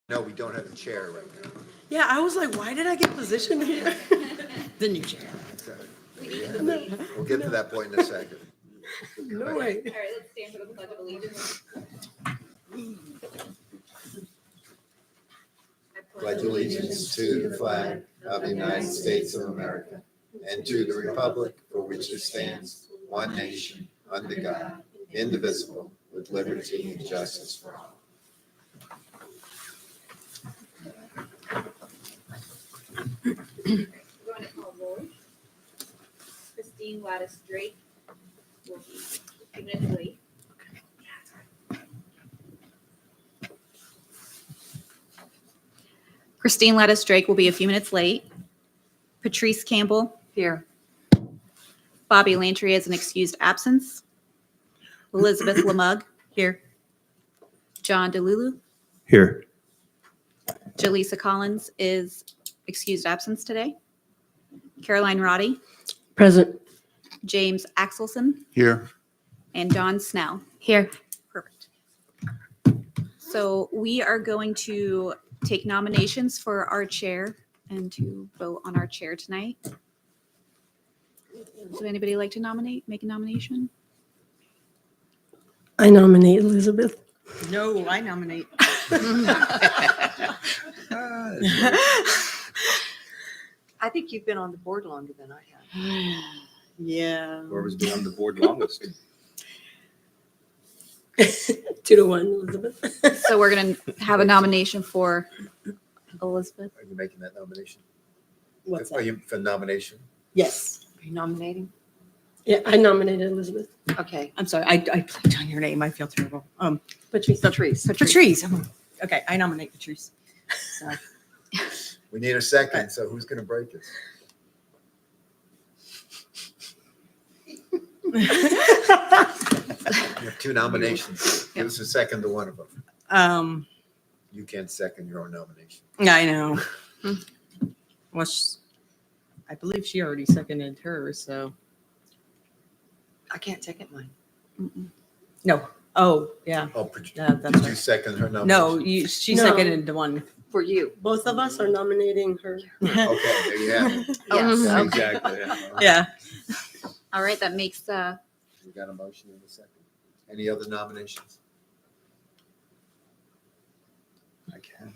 No, we don't have a chair right now. Yeah, I was like, why did I get positioned here? The new chair. So, we'll get to that point in a second. No way. All right, let's stand for the Pledge of Allegiance. Pledge allegiance to the flag of the United States of America and to the republic for which it stands, one nation, under God, indivisible, with liberty and justice for all. We're going to call roll. Christine Lattice Drake will be a few minutes late. Christine Lattice Drake will be a few minutes late. Patrice Campbell. Here. Bobby Lantry is an excused absence. Elizabeth Lamug. Here. John DeLulu. Here. Jaleesa Collins is excused absence today. Caroline Roddy. Present. James Axelson. Here. And John Snell. Here. Perfect. So we are going to take nominations for our chair and to vote on our chair tonight. Would anybody like to make a nomination? I nominate Elizabeth. No, I nominate. I think you've been on the board longer than I have. Yeah. Whoever's been on the board longest. 2-1, Elizabeth. So we're going to have a nomination for Elizabeth. Are you making that nomination? What's Are that? you for nomination? Yes. Are you nominating? Yeah, I nominated Elizabeth. Okay. I'm sorry. I clicked on your name. I feel terrible. Patrice. Patrice. Okay, I nominate Patrice. So, We need a second, so who's going to break it? You have two nominations. Give us a second to one of them. You can't second your own nomination. I know. Well, I believe she already seconded hers, so I can't second mine. no. Oh, yeah. Oh, Yeah, that's did you right. second her nomination? No, she No. seconded the one. For you. Both of us are nominating her. Okay, there you have it. Yes. Okay. Exactly. Yeah. All right, that makes We got a motion in a second. Any other nominations? I can.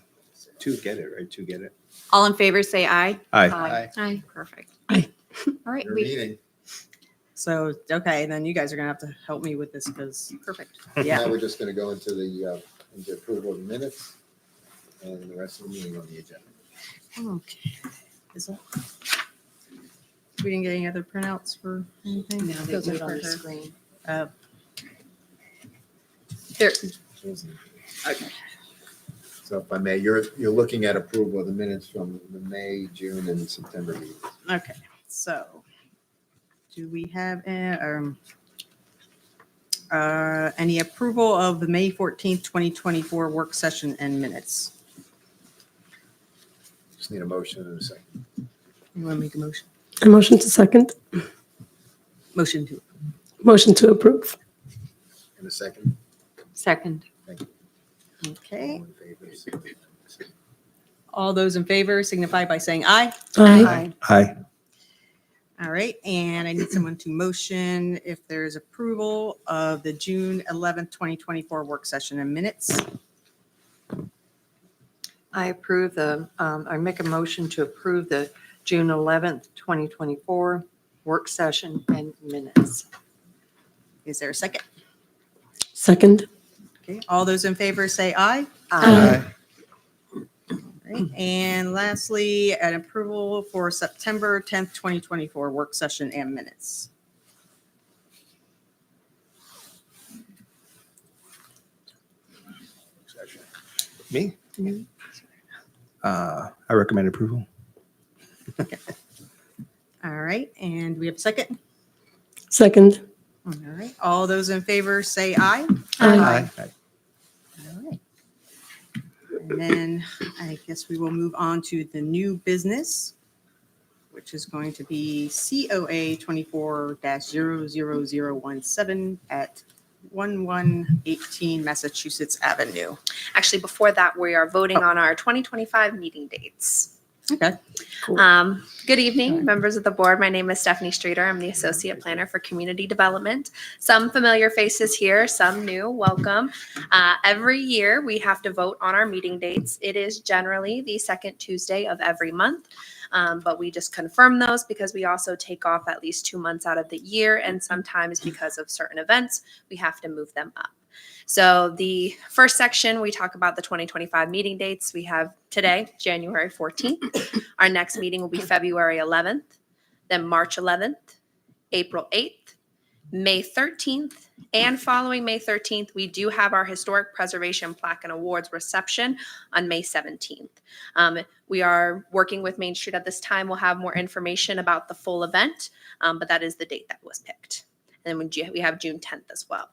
Two get it, right? Two get it. all in favor, say aye. Aye. Aye. Aye. Perfect. Aye. All right, Your we meeting. So, okay, then you guys are going to have to help me with this because, perfect. yeah. Now we're just going to go into into approval of the minutes and the rest of the meeting on the agenda. Okay. Is that? We didn't get any other printouts for anything? Now they Those do are it on for the her. screen. There, Okay. So if I may, you're looking at approval of the minutes from the May, June, and September meetings. Okay, so do we have any approval of the May 14th, 2024 work session and minutes? Just need a motion in a second. You want to make a motion? A motion to second. Motion to. Motion to approve. In a second. Second. Okay, All in favor, signify by saying all those in favor signify by saying aye. Aye. Aye. All right, and I need someone to motion if there's approval of the June 11th, 2024 work session and minutes. I approve I make a motion to approve the June 11th, 2024 work session and minutes. Is there a second? Second. Okay, all those in favor say aye. Aye. Right. And lastly, an approval for September 10th, 2024 work session and minutes. Me? I recommend approval. All right, and we have a second. Second. All right, all those in favor say aye. Aye. All right. And then I guess we will move on to the new business, which is going to be COA 24-00017 at 1118 Massachusetts Avenue. Actually, before that, we are voting on our 2025 meeting dates. Okay. Good evening, members of the board. My name is Stephanie Streeter. I'm the Associate Planner for Community Development. Some familiar faces here, some new. Welcome. Every year, we have to vote on our meeting dates. It is generally the second Tuesday of every month, but we just confirm those because we also take off at least 2 months out of the year, and sometimes because of certain events, we have to move them up. So the first section, we talk about the 2025 meeting dates. We have today, January 14th. Our next meeting will be February 11th, then March 11th, April 8th, May 13th, and following May 13th, we do have our Historic Preservation Plaque and Awards reception on May 17th. We are working with Main Street at this time. We'll have more information about the full event, but that is the date that was picked. And then we have June 10th as well.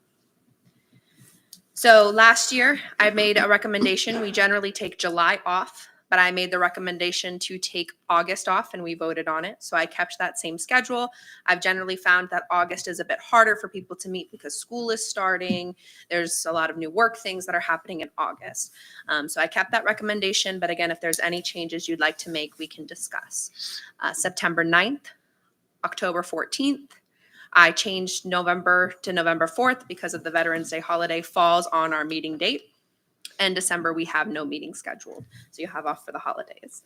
So last year, I made a recommendation. We generally take July off, but I made the recommendation to take August off, and we voted on it. So I kept that same schedule. I've generally found that August is a bit harder for people to meet because school is starting. There's a lot of new work things that are happening in August. So I kept that recommendation. But again, if there's any changes you'd like to make, we can discuss. September 9th, October 14th. I changed November to November 4th because of the Veterans Day holiday falls on our meeting date. And December, we have no meeting scheduled. So you have off for the holidays.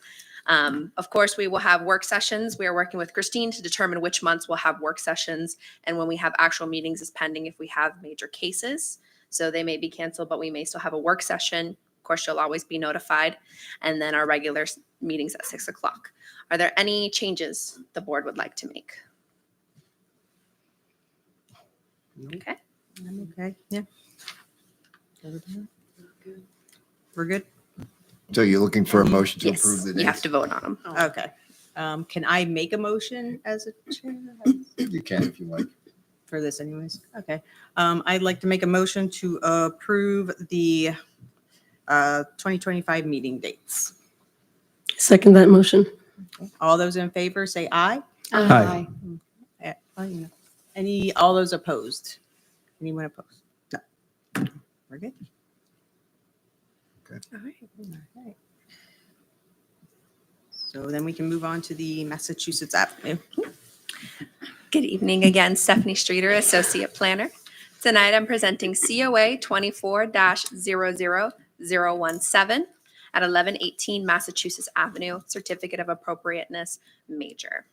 Of course, we will have work sessions. We are working with Christine to determine which months we'll have work sessions. And when we have actual meetings is pending if we have major cases. So they may be canceled, but we may still have a work session. Of course, you'll always be notified. And then our regular meetings at 6 o'clock. Are there any changes the board would like to make? Okay. I'm okay. Yeah. We're good? So you're looking for a motion to Yes, approve the you have dates? to vote on them. Okay. Can I make a motion as a chair You can if you like. for this anyways? Okay. I'd like to make a motion to approve the 2025 meeting dates. Second that motion. All those in favor, say aye. Aye. All those opposed? Anyone opposed? No. We're good. All right. All right. So then we can move on to the Massachusetts Avenue. Good evening again, Stephanie Streeter, Associate Planner. Tonight I'm presenting COA 24-00017 at 1118 Massachusetts Avenue, Certificate of Appropriateness, Major.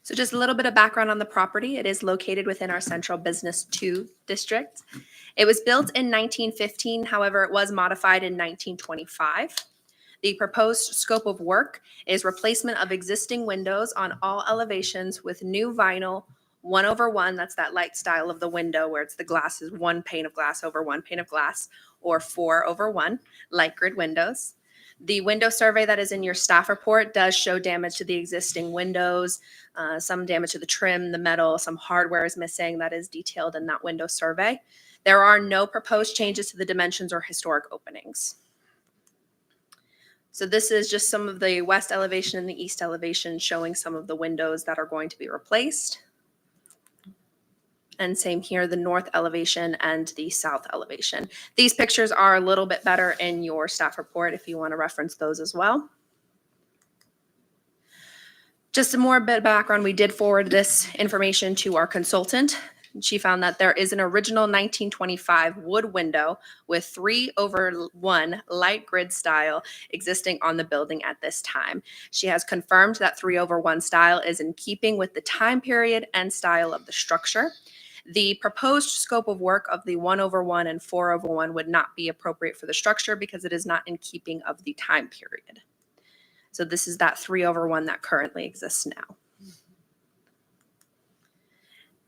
So just a little bit of background on the property. It is located within our Central Business 2 district. It was built in 1915, however, it was modified in 1925. The proposed scope of work is replacement of existing windows on all elevations with new vinyl 1/1, that's that light style of the window where it's the glass is one pane of glass over one pane of glass, or 4/1 light grid windows. The window survey that is in your staff report does show damage to the existing windows, some damage to the trim, the metal, some hardware is missing. That is detailed in that window survey. There are no proposed changes to the dimensions or historic openings. So this is just some of the west elevation and the east elevation showing some of the windows that are going to be replaced. And same here, the north elevation and the south elevation. These pictures are a little bit better in your staff report if you want to reference those as well. Just a more bit of background, we did forward this information to our consultant. She found that there is an original 1925 wood window with 3/1 light grid style existing on the building at this time. She has confirmed that 3/1 style is in keeping with the time period and style of the structure. The proposed scope of work of the 1/1 and 4/1 would not be appropriate for the structure because it is not in keeping of the time period. So this is that 3/1 that currently exists now.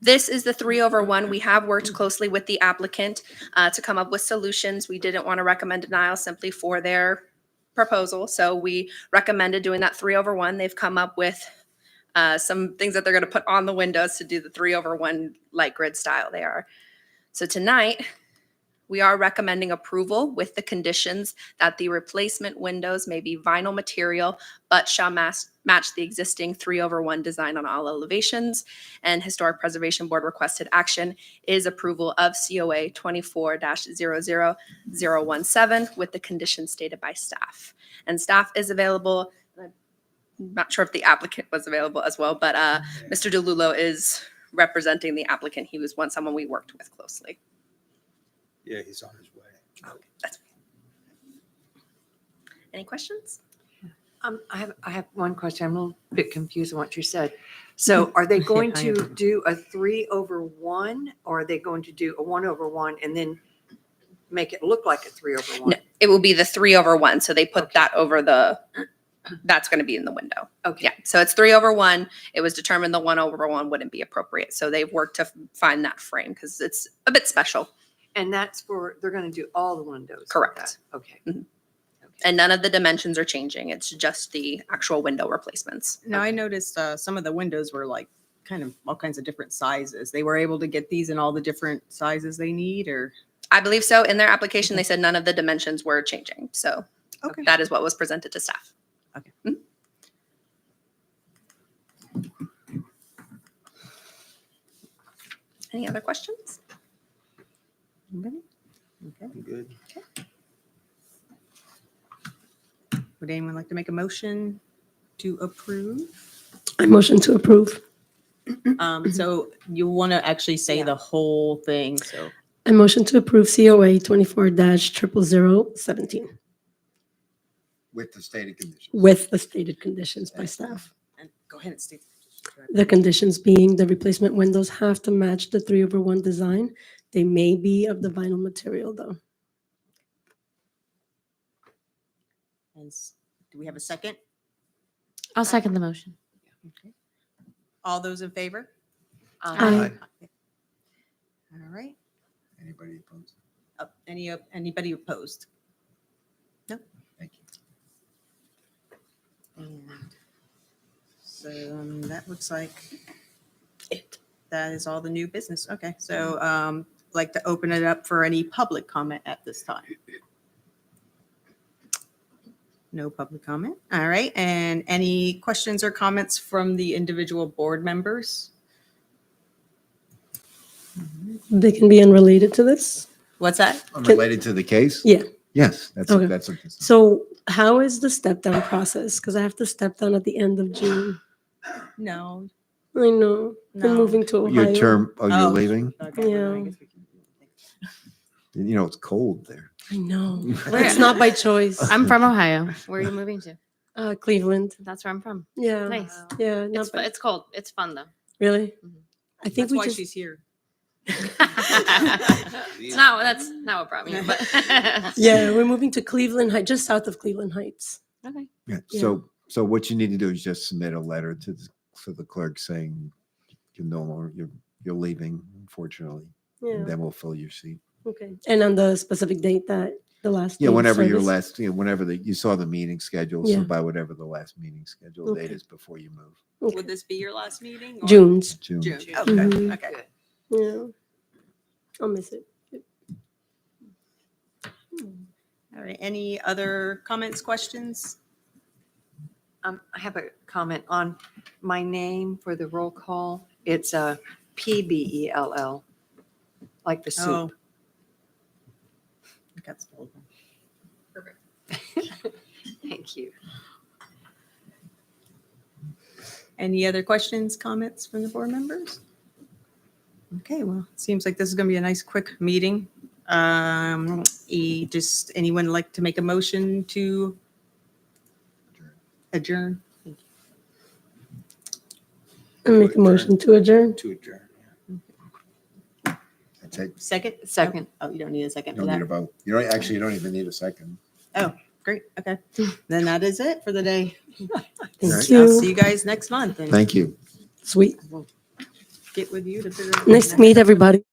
This is the 3/1. We have worked closely with the applicant to come up with solutions. We didn't want to recommend denial simply for their proposal. So we recommended doing that 3/1. They've come up with some things that they're going to put on the windows to do the 3/1 light grid style they are. So tonight, We are recommending approval with the conditions that the replacement windows may be vinyl material, but shall match the existing 3/1 design on all elevations. And Historic Preservation Board requested action is approval of COA 24-00017 with the conditions stated by staff. And staff is available. I'm not sure if the applicant was available as well, but Mr. DeLulo is representing the applicant. He was someone we worked with closely. Yeah, he's on his way. That's any questions? I have one question. I'm a little bit confused on what you said. So are they going I to am. do a 3/1 or are they going to do a 1/1 and then make it look like a 3/1? No, it will be the 3/1. So they put Okay. that over that's going to be in the window. Okay. Yeah. So it's 3/1. It was determined the 1/1 wouldn't be appropriate. So they've worked to find that frame because it's a bit special. And that's they're going to do all the windows. with Correct. that? Okay. Mhm. And none of the dimensions are changing. It's just the actual window replacements. Now, I noticed some of the windows were like kind of all kinds of different sizes. They were able to get these in all the different sizes they need, or? I believe so. In their application, they said none of the dimensions were changing. So Okay. that is what was presented to staff. Okay. Mhm. Any other questions? Anybody? Okay. I'm good. Would anyone like to make a motion to approve? I motion to approve. So you want to actually say Yeah. the whole thing, so. I motion to approve COA 24-00017 With the stated conditions. with the stated conditions by staff. And go ahead and state. The conditions being the replacement windows have to match the 3/1 design. They may be of the vinyl material though. And do we have a second? I'll second the motion. Okay. All those in favor? Aye. All right. Anybody opposed? Anybody opposed? No? Thank you. And so that looks like It. that is all the new business. Okay, so like to open it up for any public comment at this time. No public comment. All right, and any questions or comments from the individual board members? They can be unrelated to this. What's that? Unrelated to the case? Yeah. Yes, that's, Okay. that's. So how is the step down process? Because I have to step down at the end of June. No. I know. I'm No. moving to Ohio. Your term, oh, Oh. you're leaving? Okay, well, I Yeah. guess we can- You know, it's cold there. I know. Where? It's not by choice. I'm from Ohio. Where are you moving to? Cleveland. That's where I'm from. Yeah. Nice. Yeah. It's, Not by, it's cold. It's fun though. really? Mhm. I think That's we why just. she's here. That's not what brought me here, but Yeah, we're moving to Cleveland Heights, just south of Cleveland Heights. okay. Yeah, Yeah. so what you need to do is just submit a letter to the clerk saying you're no longer, you're leaving, unfortunately. Yeah. And then we'll fill your seat. Okay. And on the specific date that the last. Yeah, day of whenever your service? last, whenever you saw the meeting schedule, so Yeah. by whatever the last meeting schedule date Okay. is before you move. Okay. Would this be your last meeting? or- June's. June. June. Okay, Mhm. okay. Good. Yeah. I'll miss it. All right, any other comments, questions? I have a comment on my name for the roll call. It's PBELL, like the Oh. soup. I got spelled wrong. Thank you. Any other questions, comments from the board members? Okay, well, seems like this is going to be a nice, quick meeting. Just anyone like to make a motion to adjourn? I make a motion to adjourn. To adjourn. That's it. Second? Second. Oh, you don't need a second You for don't need a that? vote. You don't, actually, you don't even need a second. Great, okay. Then that is it for the day. Thank Right. I'll see you. you guys next month and Thank you. Sweet. get with you to figure out. Nice to meet everybody.